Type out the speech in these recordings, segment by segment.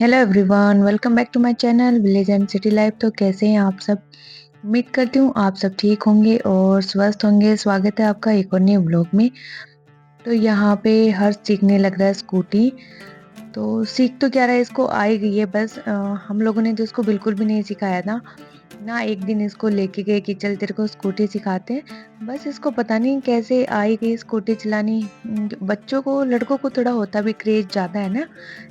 Hello everyone, welcome back to my channel village and city life. तो कैसे हैं आप सब? उम्मीद करती हूँ आप सब ठीक होंगे और स्वस्थ होंगे। स्वागत है आपका एक और नए ब्लॉग में। तो यहाँ पे हर सीखने लग रहा है स्कूटी। तो सीख तो क्या रहा है, इसको आ ही गई है बस। हम लोगों ने तो इसको बिल्कुल भी नहीं सिखाया था। ना एक दिन इसको लेके गए कि चल तेरे को स्कूटी सिखाते हैं। बस इसको पता नहीं कैसे आ ही गई स्कूटी चलानी। बच्चों को, लड़कों को थोड़ा होता भी क्रेज ज़्यादा है ना,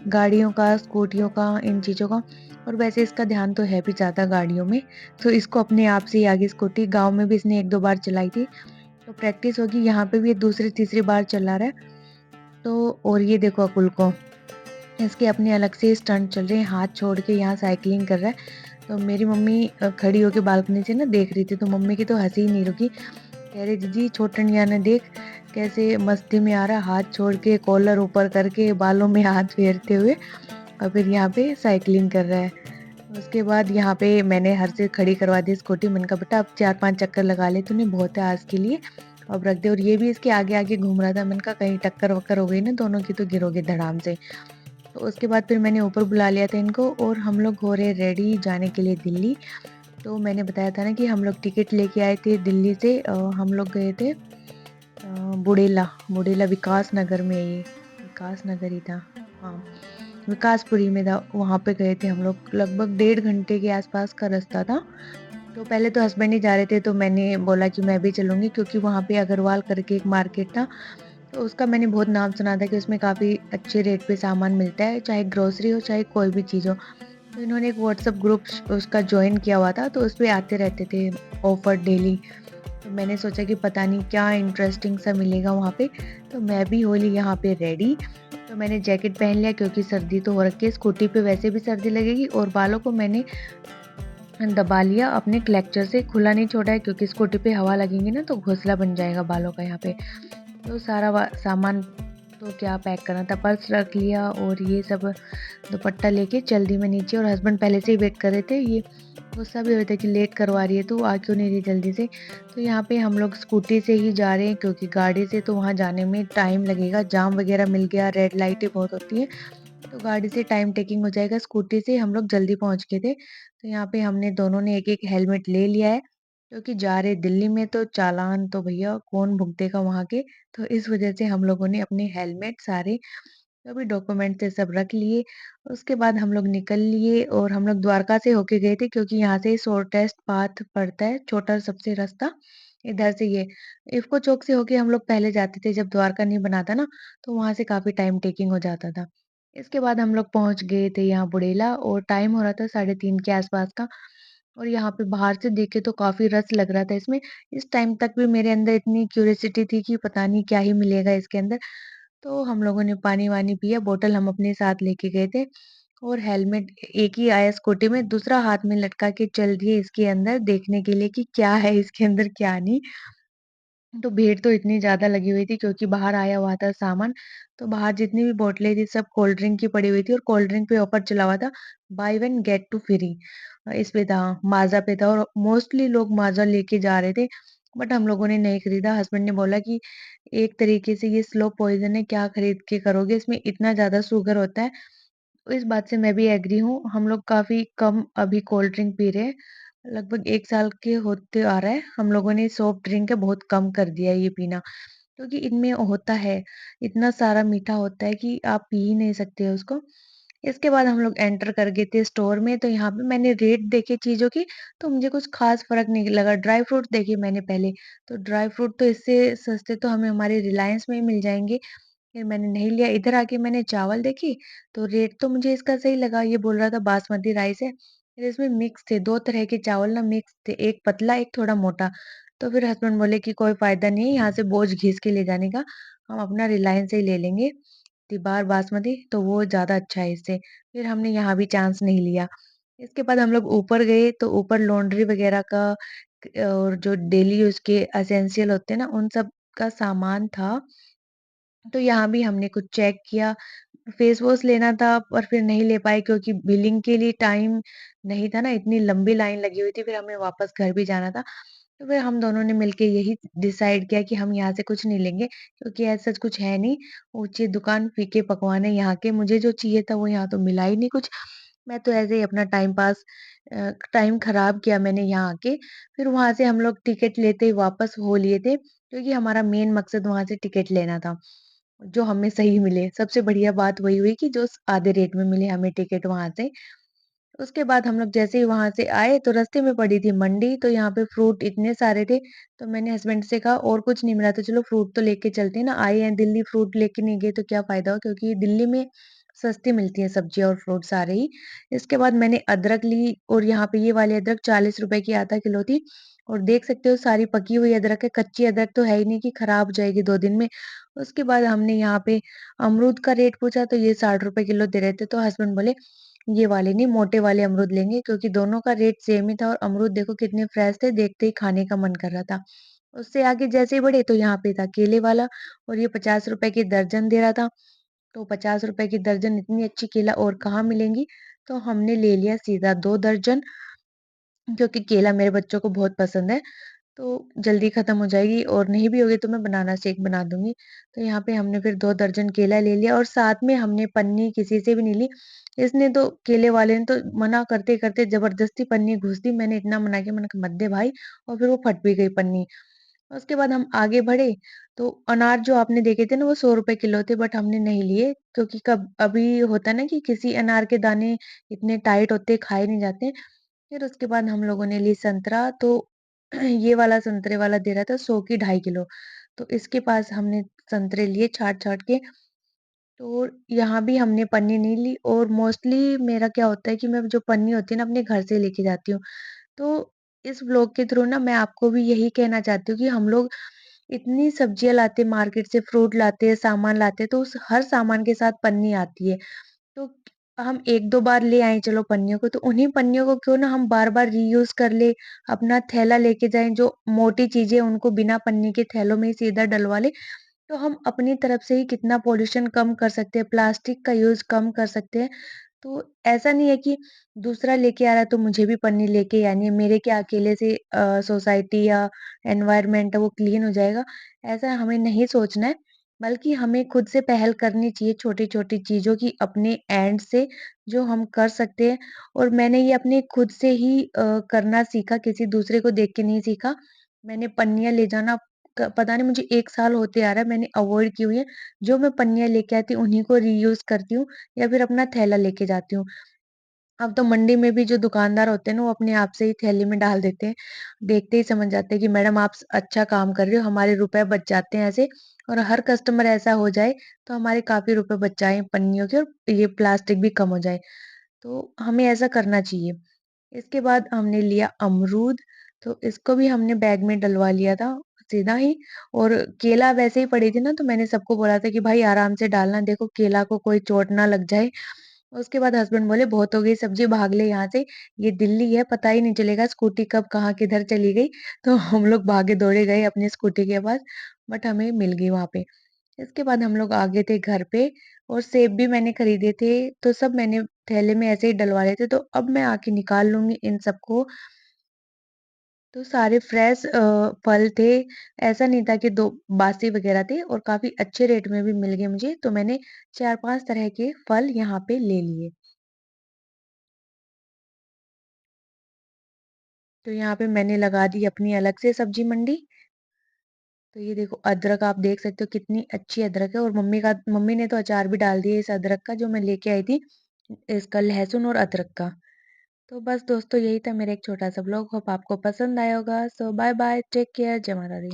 गाड़ियों का, स्कूटियों का, इन चीज़ों का। और वैसे इसका ध्यान तो है भी ज़्यादा गाड़ियों में। तो इसको अपने आप से ही आ गई स्कूटी। गाँव में भी इसने 1-2 बार चलाई थी, तो प्रैक्टिस होगी। यहाँ पे भी ये दूसरी तीसरी बार चला रहा है। तो और ये देखो अकुल को, इसके अपने अलग से स्टंट चल रहे हैं, हाथ छोड़ के यहाँ साइकिलिंग कर रहा है। तो मेरी मम्मी खड़ी होके बालकनी से ना देख रही थी, तो मम्मी की तो हँसी ही नहीं रुकी। कह रही दीदी छोटनिया ने देख कैसे मस्ती में आ रहा है, हाथ छोड़ के कॉलर ऊपर करके बालों में हाथ फेरते हुए, और फिर यहाँ पे साइकिलिंग कर रहा है। उसके बाद यहाँ पे मैंने हर से खड़ी करवा दी स्कूटी। मैंने कहा बेटा अब 4-5 चक्कर लगा ले तूने, बहुत है आज के लिए, अब रख दे। और ये भी इसके आगे आगे घूम रहा था। मैंने कहा कहीं टक्कर वक्कर हो गई ना दोनों की तो गिरोगे धड़ाम से। तो उसके बाद फिर मैंने ऊपर बुला लिया था इनको, और हम लोग हो रहे रेडी जाने के लिए दिल्ली। तो मैंने बताया था ना कि हम लोग टिकट लेके आए थे दिल्ली से। हम लोग गए थे बुड़ेला। बुड़ेला विकास नगर में है ये, विकास नगर ही था। हाँ, विकासपुरी में था। वहाँ पे गए थे हम लोग, लगभग 1.5 घंटे के आसपास का रास्ता था। तो पहले तो हस्बैंड ही जा रहे थे, तो मैंने बोला कि मैं भी चलूंगी, क्योंकि वहाँ पे अग्रवाल करके एक मार्केट था। तो उसका मैंने बहुत नाम सुना था कि उसमें काफ़ी अच्छे रेट पे सामान मिलता है, चाहे ग्रोसरी हो चाहे कोई भी चीज़ हो। तो इन्होंने एक व्हाट्सएप ग्रुप उसका जॉइन किया हुआ था, तो उसपे आते रहते थे ऑफर डेली। तो मैंने सोचा कि पता नहीं क्या इंटरेस्टिंग सा मिलेगा वहाँ पे। तो मैं भी हो ली यहाँ पे रेडी। तो मैंने जैकेट पहन लिया क्योंकि सर्दी तो हो रखी है, स्कूटी पे वैसे भी सर्दी लगेगी। और बालों को मैंने दबा लिया अपने क्लेक्चर से, खुला नहीं छोड़ा है क्योंकि स्कूटी पे हवा लगेगी ना तो घोंसला बन जाएगा बालों का यहाँ पे। तो सारा सामान तो क्या पैक करना था, पर्स रख लिया और ये सब दुपट्टा लेके चल दी मैं नीचे। और हस्बैंड पहले से ही वेट कर रहे थे। ये गुस्सा भी हो रहा था कि लेट करवा रही है तू, आ क्यों नहीं रही जल्दी से। तो यहाँ पे हम लोग स्कूटी से ही जा रहे हैं, क्योंकि गाड़ी से तो वहाँ जाने में टाइम लगेगा, जाम वगैरह मिल गया, रेड लाइटें बहुत होती हैं, तो गाड़ी से टाइम टेकिंग हो जाएगा। स्कूटी से हम लोग जल्दी पहुँच गए थे। तो यहाँ पे हमने दोनों ने एक-एक हेलमेट ले लिया है, क्योंकि जा रहे दिल्ली में तो चालान तो भैया कौन भुगतेगा वहाँ के। तो इस वज़ह से हम लोगों ने अपने हेलमेट सारे जो भी डॉक्यूमेंट थे सब रख लिए। उसके बाद हम लोग निकल लिए, और हम लोग द्वारका से होके गए थे, क्योंकि यहाँ से शॉर्टेस्ट पाथ पड़ता है, छोटा सबसे रास्ता इधर से ये। इफ़को चौक से होके हम लोग पहले जाते थे जब द्वारका नहीं बना था ना, तो वहाँ से काफ़ी टाइम टेकिंग हो जाता था। इसके बाद हम लोग पहुँच गए थे यहाँ बुड़ेला, और टाइम हो रहा था 3:30 के आसपास का। और यहाँ पे बाहर से देखे तो काफ़ी रश लग रहा था इसमें। इस टाइम तक भी मेरे अंदर इतनी क्यूरियोसिटी थी कि पता नहीं क्या ही मिलेगा इसके अंदर। तो हम लोगों ने पानी-वानी पिया, बॉटल हम अपने साथ लेके गए थे। और हेलमेट एक ही आया स्कूटी में, दूसरा हाथ में लटका के चल दिए इसके अंदर देखने के लिए कि क्या है इसके अंदर क्या नहीं। तो भीड़ तो इतनी ज़्यादा लगी हुई थी क्योंकि बाहर आया हुआ था सामान। तो बाहर जितनी भी बोतलें थी सब कोल्ड ड्रिंक की पड़ी हुई थी, और कोल्ड ड्रिंक पे ऑफर चला हुआ था, buy one get two free. इस पे था, माज़ा पे था, और मोस्टली लोग माज़ा लेके जा रहे थे। बट हम लोगों ने नहीं खरीदा। हस्बैंड ने बोला कि एक तरीके से ये स्लो पॉइज़न है, क्या खरीद के करोगे, इसमें इतना ज़्यादा शुगर होता है। तो इस बात से मैं भी एग्री हूँ। हम लोग काफ़ी कम अभी कोल्ड ड्रिंक पी रहे हैं। लगभग 1 साल के होते आ रहा है, हम लोगों ने सॉफ्ट ड्रिंक है बहुत कम कर दिया है ये पीना। क्योंकि इनमें होता है, इतना सारा मीठा होता है कि आप पी ही नहीं सकते हो उसको। इसके बाद हम लोग एंटर कर गए थे स्टोर में, तो यहाँ पे मैंने रेट देखे चीज़ों की, तो मुझे कुछ ख़ास फ़र्क नहीं लगा। ड्राई फ्रूट देखे मैंने पहले, तो ड्राई फ्रूट तो इससे सस्ते तो हमें हमारे रिलायंस में ही मिल जाएँगे। फिर मैंने नहीं लिया। इधर आके मैंने चावल देखे, तो रेट तो मुझे इसका सही लगा। ये बोल रहा था बासमती राइस है। फिर इसमें मिक्स थे, 2 तरह के चावल ना मिक्स थे, एक पतला एक थोड़ा मोटा। तो फिर हस्बैंड बोले कि कोई फ़ायदा नहीं है यहाँ से बोझ घीस के ले जाने का, हम अपना रिलायंस से ही ले लेंगे। तिबार बासमती तो वो ज़्यादा अच्छा है इससे। फिर हमने यहाँ भी चांस नहीं लिया। इसके बाद हम लोग ऊपर गए, तो ऊपर लॉन्ड्री वगैरह का और जो डेली यूज़ के एसेंशियल होते हैं ना, उन सब का सामान था। तो यहाँ भी हमने कुछ चेक किया। फेस वॉश लेना था पर फिर नहीं ले पाए, क्योंकि बिलिंग के लिए टाइम नहीं था ना, इतनी लंबी लाइन लगी हुई थी, फिर हमें वापस घर भी जाना था। तो फिर हम दोनों ने मिलके यही डिसाइड किया कि हम यहाँ से कुछ नहीं लेंगे क्योंकि ऐसा कुछ है नहीं, ऊँची दुकान फीके पकवान है यहाँ के, मुझे जो चाहिए था वो यहाँ तो मिला ही नहीं कुछ। मैं तो ऐसे ही अपना टाइम खराब किया मैंने यहाँ आके। फिर वहाँ से हम लोग टिकट लेते ही वापस हो लिए थे क्योंकि हमारा मेन मकसद वहाँ से टिकट लेना था, जो हमें सही मिले। सबसे बढ़िया बात वही हुई कि जो आधे रेट में मिले हमें टिकट वहाँ से। उसके बाद हम लोग जैसे ही वहाँ से आए तो रास्ते में पड़ी थी मंडी, तो यहाँ पे फ्रूट इतने सारे थे, तो मैंने हस्बैंड से कहा और कुछ नहीं मिला तो चलो फ्रूट तो लेके चलते हैं ना, आए हैं दिल्ली फ्रूट लेके नहीं गए तो क्या फ़ायदा हो, क्योंकि दिल्ली में सस्ती मिलती है सब्जियाँ और फ्रूट सारे ही। इसके बाद मैंने अदरक ली और यहाँ पे ये वाली अदरक ₹40 की आधा किलो थी और देख सकते हो सारी पकी हुई अदरक है, कच्ची अदरक तो है ही नहीं कि खराब हो जाएगी 2 दिन में। उसके बाद हमने यहाँ पे अमरूद का रेट पूछा तो ये ₹60 किलो दे रहे थे, तो हस्बैंड बोले ये वाले नहीं मोटे वाले अमरूद लेंगे, क्योंकि दोनों का रेट सेम ही था और अमरूद देखो कितने फ्रेश थे, देखते ही खाने का मन कर रहा था। उससे आगे जैसे ही बढ़े तो यहाँ पे था केले वाला और ये ₹50 की दर्जन दे रहा था। तो ₹50 की दर्जन इतनी अच्छी केला और कहाँ मिलेंगी, तो हमने ले लिया सीधा 2 दर्जन, क्योंकि केला मेरे बच्चों को बहुत पसंद है। तो जल्दी खत्म हो जाएगी और नहीं भी होगी तो मैं बनाना शेक बना दूँगी। तो यहाँ पे हमने फिर 2 दर्जन केला ले लिया और साथ में हमने पन्नी किसी से भी नहीं ली। इसने तो केले वाले ने तो मना करते-करते ज़बरदस्ती पन्नी घुस दी। मैंने इतना मना किया, मैंने कहा मत दे भाई, और फिर वो फट भी गई पन्नी। उसके बाद हम आगे बढ़े, तो अनार जो आपने देखे थे ना वो ₹100 किलो थे, बट हमने नहीं लिए क्योंकि कब अभी होता है ना कि किसी अनार के दाने इतने टाइट होते हैं, खाए नहीं जाते। फिर उसके बाद हम लोगों ने ली संतरा, तो ये वाला संतरे वाला दे रहा था 100 की 2.5 किलो। तो इसके पास हमने संतरे लिए छाँट-छाँट के। तो यहाँ भी हमने पन्नी नहीं ली और मोस्टली मेरा क्या होता है कि मैं जो पन्नी होती है ना अपने घर से लेके जाती हूँ। तो इस व्लॉग के थ्रू ना मैं आपको भी यही कहना चाहती हूँ कि हम लोग इतनी सब्जियाँ लाते हैं मार्केट से, फ्रूट लाते हैं, सामान लाते हैं, तो उस हर सामान के साथ पन्नी आती है। तो हम 1-2 बार ले आएँ चलो पन्नियों को, तो उन्हीं पन्नियों को क्यों ना हम बार-बार रीयूज़ कर लें, अपना थैला लेके जाएँ, जो मोटी चीज़ें उनको बिना पन्नी के थैलों में ही सीधा डलवा लें, तो हम अपनी तरफ से ही कितना पॉल्यूशन कम कर सकते हैं, प्लास्टिक का यूज़ कम कर सकते हैं। तो ऐसा नहीं है कि दूसरा लेके आ रहा है तो मुझे भी पन्नी लेके आनी है, मेरे क्या अकेले से सोसाइटी या एनवायरनमेंट है वो क्लीन हो जाएगा, ऐसा हमें नहीं सोचना है। बल्कि हमें खुद से पहल करनी चाहिए छोटी-छोटी चीज़ों की अपने एंड से, जो हम कर सकते हैं। और मैंने ये अपने खुद से ही करना सीखा, किसी दूसरे को देख के नहीं सीखा। मैंने पन्नियाँ ले जाना पता नहीं मुझे 1 साल होते आ रहा है, मैंने अवॉइड की हुई है। जो मैं पन्नियाँ लेके आती हूँ उन्हीं को रीयूज़ करती हूँ या फिर अपना थैला लेके जाती हूँ। अब तो मंडी में भी जो दुकानदार होते हैं ना, वो अपने आप से ही थैली में डाल देते हैं। देखते ही समझ जाते हैं कि मैडम आप अच्छा काम कर रहे हो, हमारे रुपए बच जाते हैं ऐसे। और हर कस्टमर ऐसा हो जाए तो हमारे काफ़ी रुपए बच जाएँ पन्नियों के, और ये प्लास्टिक भी कम हो जाए। तो हमें ऐसा करना चाहिए। इसके बाद हमने लिया अमरूद, तो इसको भी हमने बैग में डलवा लिया था सीधा ही। और केला वैसे ही पड़ी थी ना, तो मैंने सबको बोला था कि भाई आराम से डालना, देखो केला को कोई चोट ना लग जाए। उसके बाद हस्बैंड बोले बहुत हो गई सब्जी, भाग ले यहाँ से, ये दिल्ली है पता ही नहीं चलेगा स्कूटी कब कहाँ किधर चली गई। तो हम लोग भागे दौड़े गए अपनी स्कूटी के पास, बट हमें मिल गई वहाँ पे। इसके बाद हम लोग आ गए थे घर पे और सेब भी मैंने खरीदे थे, तो सब मैंने थैले में ऐसे ही डलवा रहे थे, तो अब मैं आके निकाल लूँगी इन सबको। तो सारे फ्रेश फल थे, ऐसा नहीं था कि 2 बासी वगैरह थे, और काफ़ी अच्छे रेट में भी मिल गए मुझे, तो मैंने 4-5 तरह के फल यहाँ पे ले लिए। तो यहाँ पे मैंने लगा दी अपनी अलग से सब्जी मंडी। तो ये देखो अदरक आप देख सकते हो कितनी अच्छी अदरक है, और मम्मी ने तो अचार भी डाल दिया इस अदरक का जो मैं लेके आई थी, इसका लहसुन और अदरक का। तो बस दोस्तों यही था मेरा एक छोटा-सा व्लॉग, होप आपको पसंद आया होगा। सो बाय बाय, टेक केयर, जय माता दी।